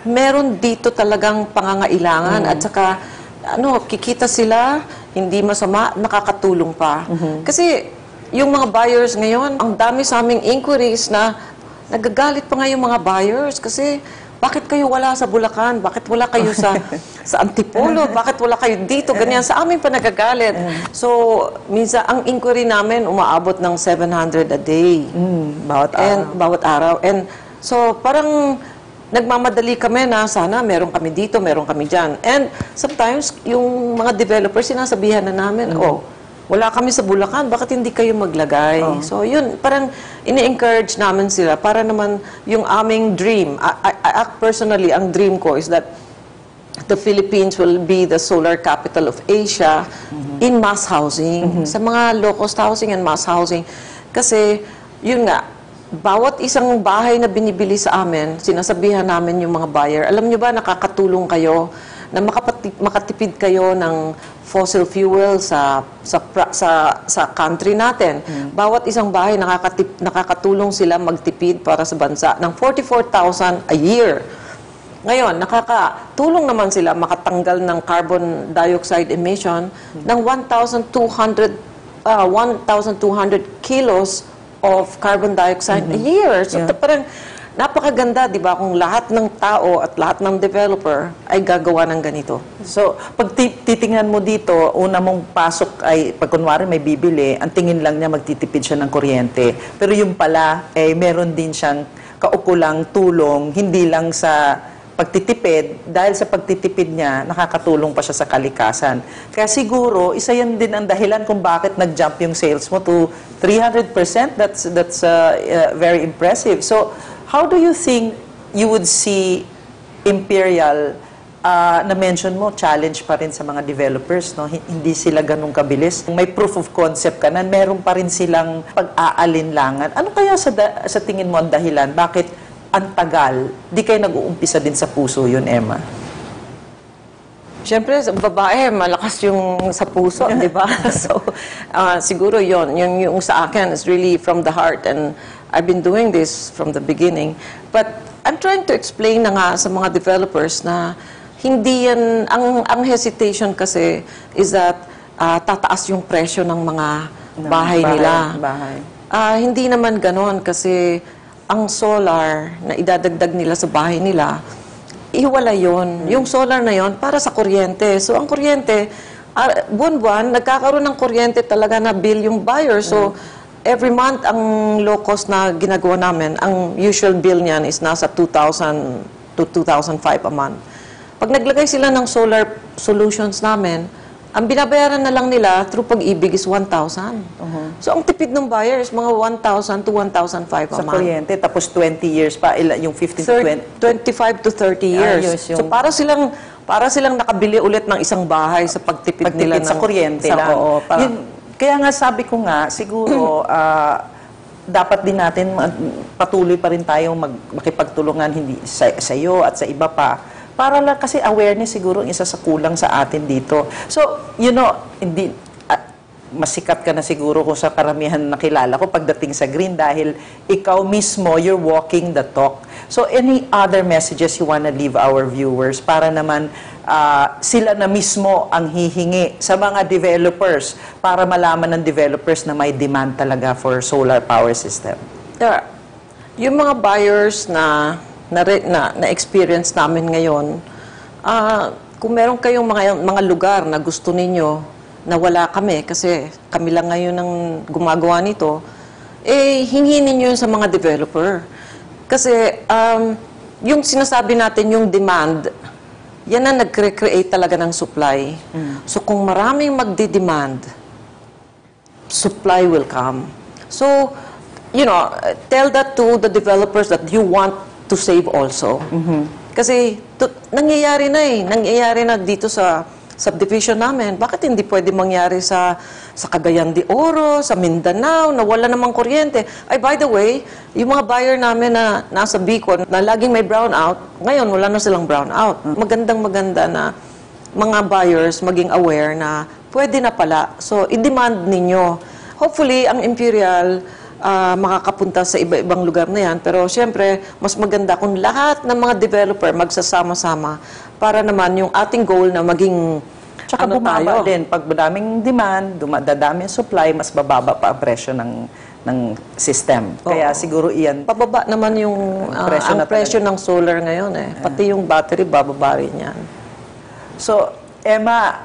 meron dito talagang pangangailangan at saka kikita sila, hindi masama, nakakatulong pa. Kasi yung mga buyers ngayon, ang dami sa aming inquiries na nagagalit pa nga yung mga buyers kasi bakit kayo wala sa Bulacan? Bakit wala kayo sa Antipolo? Bakit wala kayo dito? Ganyan. Sa amin pa nagagalit. So, minsan, ang inquiry namin umaabot ng 700 a day. Bawat araw. And so, parang nagmamadali kami na sana meron kami dito, meron kami dyan. And sometimes, yung mga developers, sinasabihan na namin, wala kami sa Bulacan, bakit hindi kayo maglagay? So, yun, parang ini-encourage namin sila para naman yung aming dream. Personally, ang dream ko is that the Philippines will be the solar capital of Asia in mass housing, sa mga low-cost housing and mass housing. Kasi, yun nga, bawat isang bahay na binibili sa amin, sinasabihan namin yung mga buyer, alam nyo ba, nakakatulong kayo na makatipid kayo ng fossil fuel sa country natin. Bawat isang bahay nakakatulong sila magtipid para sa bansa ng 44,000 a year. Ngayon, nakakatulong naman sila makatanggal ng carbon dioxide emission ng 1,200 kilos of carbon dioxide a year. So, parang napakaganda, di ba, kung lahat ng tao at lahat ng developer ay gagawa ng ganito. So, pag titingnan mo dito, una mong pasok ay, pag kunwari may bibili, ang tingin lang niya magtitipid siya ng kuryente. Pero yung pala, meron din siyang kaukulang tulong, hindi lang sa pagtitipid, dahil sa pagtitipid niya, nakakatulong pa siya sa kalikasan. Kaya siguro, isa yan din ang dahilan kung bakit nag-jump yung sales mo to 300%. That's very impressive. So, how do you think you would see Imperial, na-mention mo, challenge pa rin sa mga developers, no? Hindi sila ganun kabilis. May proof of concept ka na, meron pa rin silang pag-aalinlangan. Ano kaya sa tingin mo ang dahilan? Bakit ang tagal? Di kayo nag-uumpisa din sa puso yun, Emma? Siyempre, sa babae, malakas yung sa puso, di ba? So, siguro yun. Yung sa akin is really from the heart, and I've been doing this from the beginning. But I'm trying to explain na nga sa mga developers na hindi yan, ang hesitation kasi is that tataas yung presyo ng mga bahay nila. Hindi naman ganon kasi ang solar na idadagdag nila sa bahay nila, iwala yon. Yung solar na yon para sa kuryente. So, ang kuryente, buwan-buwan, nagkakaroon ng kuryente talaga na bill yung buyer. So, every month, ang low cost na ginagawa namin, ang usual bill niyan is nasa 2,000 to 2,500 a month. Pag naglagay sila ng solar solutions namin, ang binabayaran na lang nila through Pag-ibig is 1,000. So, ang tipid ng buyer is mga 1,000 to 1,500 a month. Sa kuryente, tapos 20 years pa, yung 15 to 20? 25 to 30 years. So, para silang nakabili ulit ng isang bahay sa pagtipid nila sa kuryente lang. Kaya nga sabi ko nga, siguro, dapat din natin patuloy pa rin tayong makipagtulungan hindi sa iyo at sa iba pa. Para lang kasi awareness siguro ang isa sa kulang sa atin dito. So, hindi masikat ka na siguro kung sa karamihan na kilala ko pagdating sa green dahil ikaw mismo, you're walking the talk. So, any other messages you wanna leave our viewers para naman sila na mismo ang hihingi sa mga developers para malaman ng developers na may demand talaga for solar power system? Yung mga buyers na-experience namin ngayon, kung meron kayong mga lugar na gusto ninyo na wala kami, kasi kami lang ngayon ang gumagawa nito, hingin ninyo sa mga developer. Kasi yung sinasabi natin, yung demand, yan na nag-create talaga ng supply. So kung maraming magdi-demand, supply will come. So, tell that to the developers that you want to save also. Kasi nangyayari na dito sa subdivision namin. Bakit hindi pwede mangyari sa Cagayan de Oro, sa Mindanao, na wala namang kuryente? Ay, by the way, yung mga buyer namin na nasa Bicol, na laging may brownout, ngayon wala na silang brownout. Magandang-maganda na mga buyers maging aware na pwede na pala. So, i-demand ninyo. Hopefully, ang Imperial makakapunta sa iba-ibang lugar na yan. Pero siyempre, mas maganda kung lahat ng mga developer magsasama-sama para naman yung ating goal na maging Tsaka bumaba din. Pag madaming demand, dadami yung supply, mas bababa pa ang presyo ng system. Kaya siguro iyan. Pababa naman yung presyo ng solar ngayon eh. Pati yung battery, bababa rin yan. So, Emma,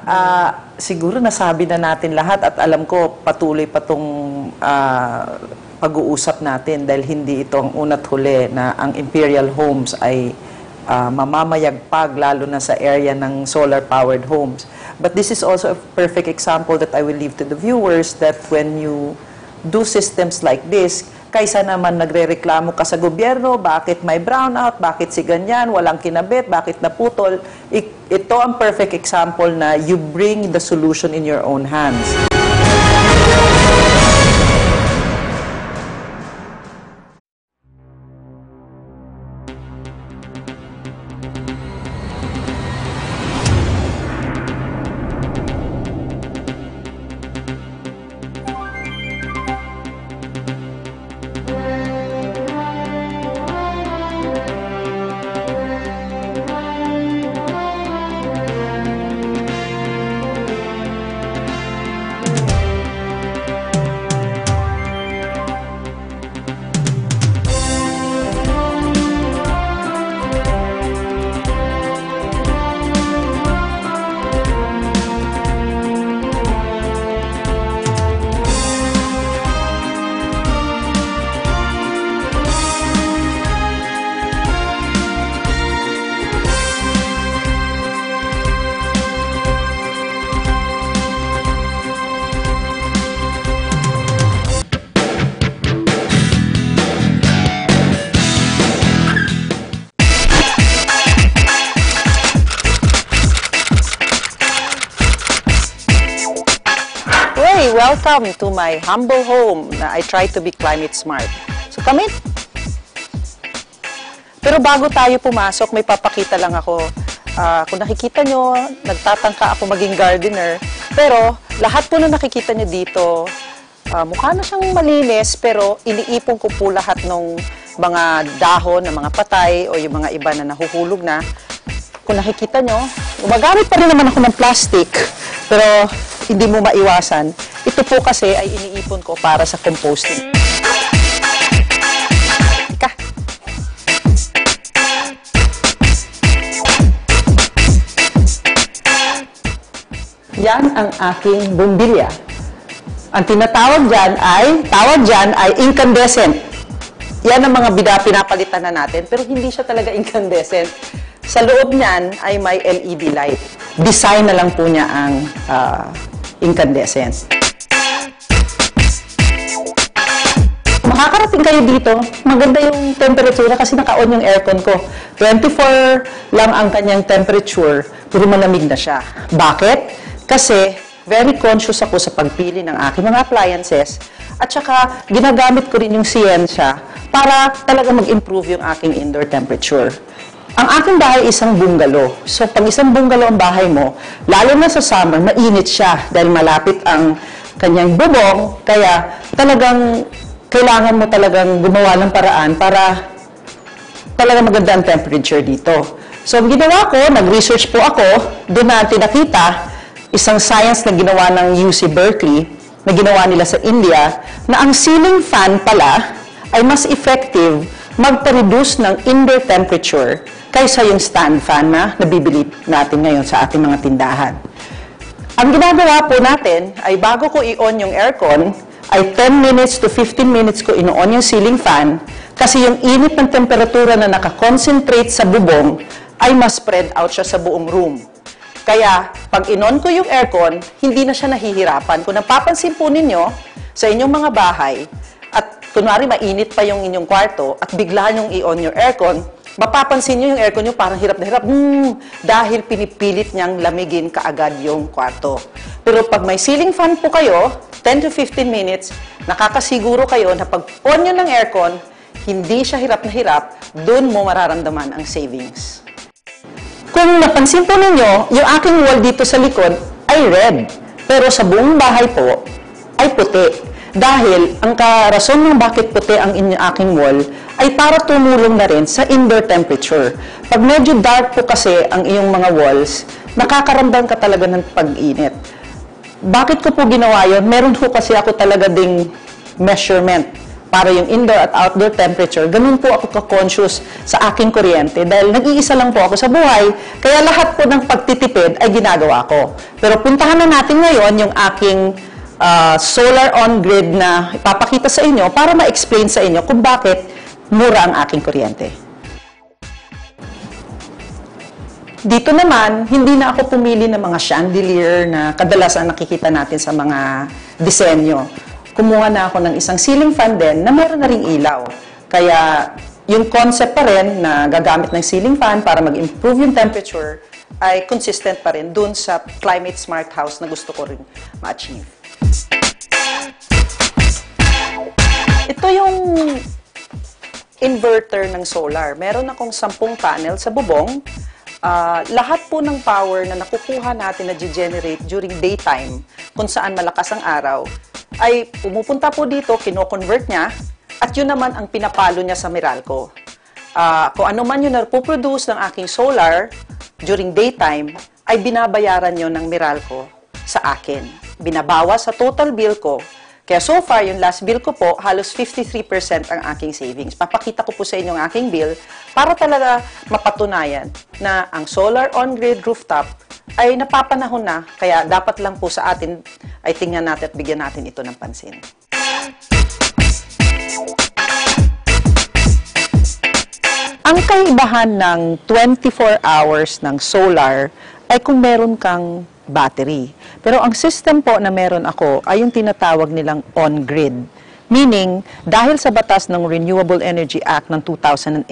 siguro nasabi na natin lahat at alam ko patuloy pa itong pag-uusap natin dahil hindi ito ang una't huli na ang Imperial Homes ay mamamayagpag lalo na sa area ng solar-powered homes. But this is also a perfect example that I will leave to the viewers that when you do systems like this, kaysa naman nagre-reklamo ka sa gobyerno, bakit may brownout, bakit si ganyan, walang kinabit, bakit naputol, ito ang perfect example na you bring the solution in your own hands. Welcome to my humble home na I try to be climate smart. So come in. Pero bago tayo pumasok, may papakita lang ako. Kung nakikita nyo, nagtatangka ako maging gardener. Pero lahat po na nakikita nyo dito, mukha na siyang malinis, pero iniipon ko po lahat ng mga dahon, ng mga patay, o yung mga iba na nahuhulog na. Kung nakikita nyo, gumagamit pa rin naman ako ng plastic, pero hindi mo maiwasan. Ito po kasi ay iniipon ko para sa composting. Yan ang aking bumbilya. Ang tinatawag dyan ay incandescent. Yan ang mga pinapalitan na natin, pero hindi siya talaga incandescent. Sa loob niyan ay may LED light. Design na lang po niya ang incandescent. Makakarating kayo dito, maganda yung temperatura kasi naka-on yung aircon ko. 24 lang ang kanyang temperature, puro malamig na siya. Bakit? Kasi very conscious ako sa pagpili ng aking mga appliances at saka ginagamit ko rin yung siyensya para talaga mag-improve yung aking indoor temperature. Ang aking bahay isang bungalow. So, pag isang bungalow ang bahay mo, lalo na sa summer, mainit siya dahil malapit ang kanyang bubong. Kaya talagang kailangan mo talagang gumawa ng paraan para talagang maganda ang temperature dito. So, ang ginawa ko, nag-research po ako, doon natin nakita isang science na ginawa ng UC Berkeley, na ginawa nila sa India, na ang ceiling fan pala ay mas effective magpa-reduce ng indoor temperature kaysa yung stand fan na nabibili natin ngayon sa ating mga tindahan. Ang ginagawa po natin ay bago ko i-on yung aircon, ay 10 minutes to 15 minutes ko ino-on yung ceiling fan kasi yung init ng temperatura na nakakonsentrate sa bubong ay mas spread out siya sa buong room. Kaya, pag in-on ko yung aircon, hindi na siya nahihirapan. Kung napapansin po ninyo sa inyong mga bahay, at kunwari mainit pa yung inyong kwarto, at bigla nyong i-on your aircon, mapapansin nyo yung aircon nyo parang hirap na hirap, dahil pinipilit niyang lamigin kaagad yung kwarto. Pero pag may ceiling fan po kayo, 10 to 15 minutes, nakakasiguro kayo na pag on nyo ng aircon, hindi siya hirap na hirap, doon mo mararamdaman ang savings. Kung napansin po ninyo, yung aking wall dito sa likod ay red, pero sa buong bahay po ay puti. Dahil ang karason ng bakit puti ang aking wall ay para tumulong na rin sa indoor temperature. Pag medyo dark po kasi ang iyong mga walls, nakakaramdam ka talaga ng pag-init. Bakit ko po ginawa yun? Meron po kasi ako talaga ding measurement para yung indoor at outdoor temperature. Ganun po ako ka-conscious sa aking kuryente dahil nag-iisa lang po ako sa buhay, kaya lahat po ng pagtitipid ay ginagawa ko. Pero puntahan na natin ngayon yung aking solar on-grid na ipapakita sa inyo para ma-explain sa inyo kung bakit mura ang aking kuryente. Dito naman, hindi na ako pumili ng mga chandelier na kadalasan nakikita natin sa mga disenyo. Kumuha na ako ng isang ceiling fan din na meron na ring ilaw. Kaya yung concept pa rin na gagamit ng ceiling fan para mag-improve yung temperature ay consistent pa rin dun sa climate smart house na gusto ko rin ma-achieve. Ito yung inverter ng solar. Meron akong 10 panel sa bubong. Lahat po ng power na nakukuha natin na generate during daytime, kung saan malakas ang araw, ay pumupunta po dito, kino-convert niya, at yun naman ang pinapalo niya sa Meralco. Kung ano man yung napoproduce ng aking solar during daytime, ay binabayaran nyo ng Meralco sa akin. Binabawas sa total bill ko. Kaya so far, yung last bill ko po, halos 53% ang aking savings. Papakita ko po sa inyo ang aking bill para talaga mapatunayan na ang solar on-grid rooftop ay napapanahon na. Kaya dapat lang po sa atin ay tingnan natin at bigyan natin ito ng pansin. Ang kaibahan ng 24 hours ng solar ay kung meron kang battery. Pero ang system po na meron ako ay yung tinatawag nilang on-grid. Meaning, dahil sa batas ng Renewable Energy Act ng 2008,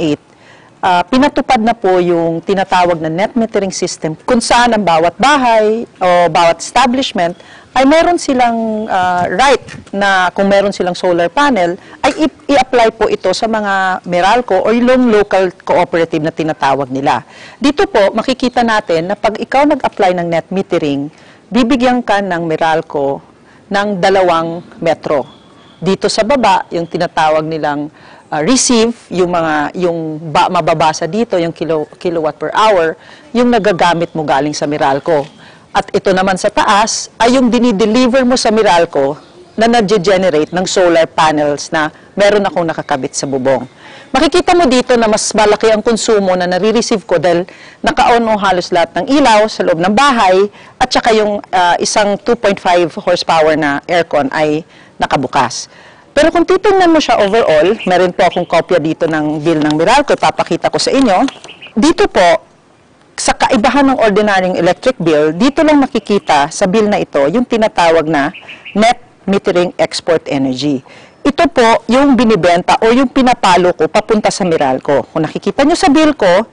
pinatupad na po yung tinatawag na net metering system kung saan ang bawat bahay o bawat establishment ay meron silang right na kung meron silang solar panel, ay i-apply po ito sa mga Meralco o yung local cooperative na tinatawag nila. Dito po, makikita natin na pag ikaw nag-apply ng net metering, bibigyan ka ng Meralco ng 2 metro. Dito sa baba, yung tinatawag nilang receive, yung mababasa dito, yung kilowatt per hour, yung nagagamit mo galing sa Meralco. At ito naman sa taas ay yung dinideliver mo sa Meralco na nag-generate ng solar panels na meron akong nakakabit sa bubong. Makikita mo dito na mas malaki ang konsumo na nare-receive ko dahil naka-on o halos lahat ng ilaw sa loob ng bahay at saka yung isang 2.5 horsepower na aircon ay nakabukas. Pero kung titingnan mo siya overall, meron po akong kopya dito ng bill ng Meralco, papakita ko sa inyo. Dito po, sa kaibahan ng ordinaryong electric bill, dito lang makikita sa bill na ito yung tinatawag na net metering export energy. Ito po yung binibenta o yung pinapalo ko papunta sa Meralco. Kung nakikita nyo sa bill ko,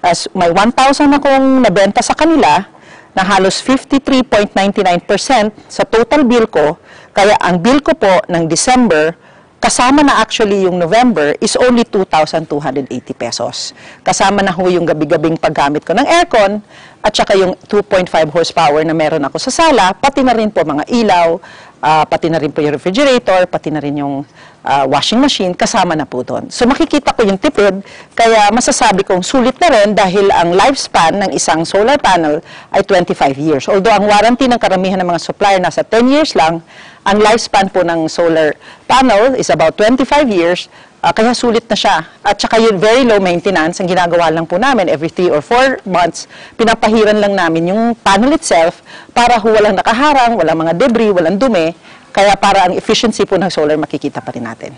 as may 1,000 akong nabenta sa kanila, na halos 53.99% sa total bill ko, kaya ang bill ko po ng December, kasama na actually yung November, is only 2,280 pesos. Kasama na ho yung gabi-gabing paggamit ko ng aircon, at saka yung 2.5 horsepower na meron ako sa sala, pati na rin po mga ilaw, pati na rin po yung refrigerator, pati na rin yung washing machine, kasama na po doon. So makikita ko yung tipid, kaya masasabi kong sulit na rin dahil ang lifespan ng isang solar panel ay 25 years. Although ang warranty ng karamihan ng mga supplier nasa 10 years lang, ang lifespan po ng solar panel is about 25 years, kaya sulit na siya. At saka yung very low maintenance, ang ginagawa lang po namin every 3 or 4 months, pinapahiran lang namin yung panel itself para walang nakaharang, walang mga debris, walang dumi, kaya para ang efficiency po ng solar makikita pa rin natin.